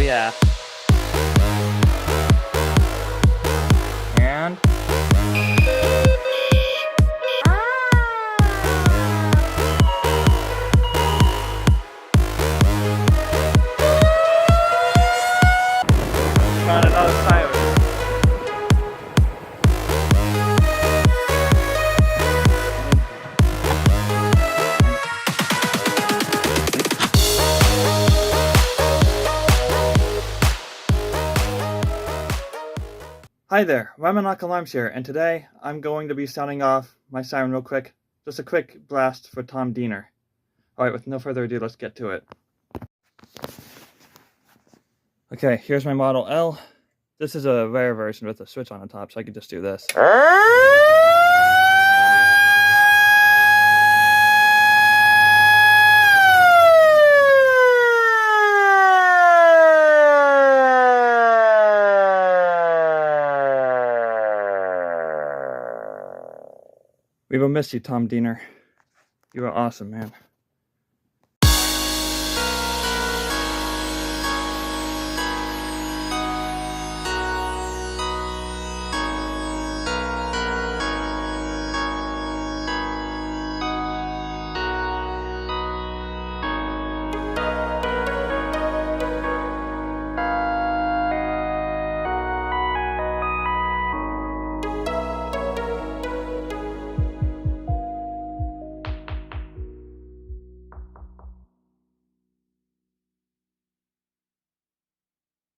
yeah. And found another siren. Hi there, Whemenoc Alarms here, and today I'm going to be sounding off my siren real quick. Just a quick blast for Tom Diener. Alright, with no further ado, let's get to it. Okay, here's my Model L. This is a rare version with a switch on the top, so I can just do this. We will miss you, Tom Diener. You are awesome, man.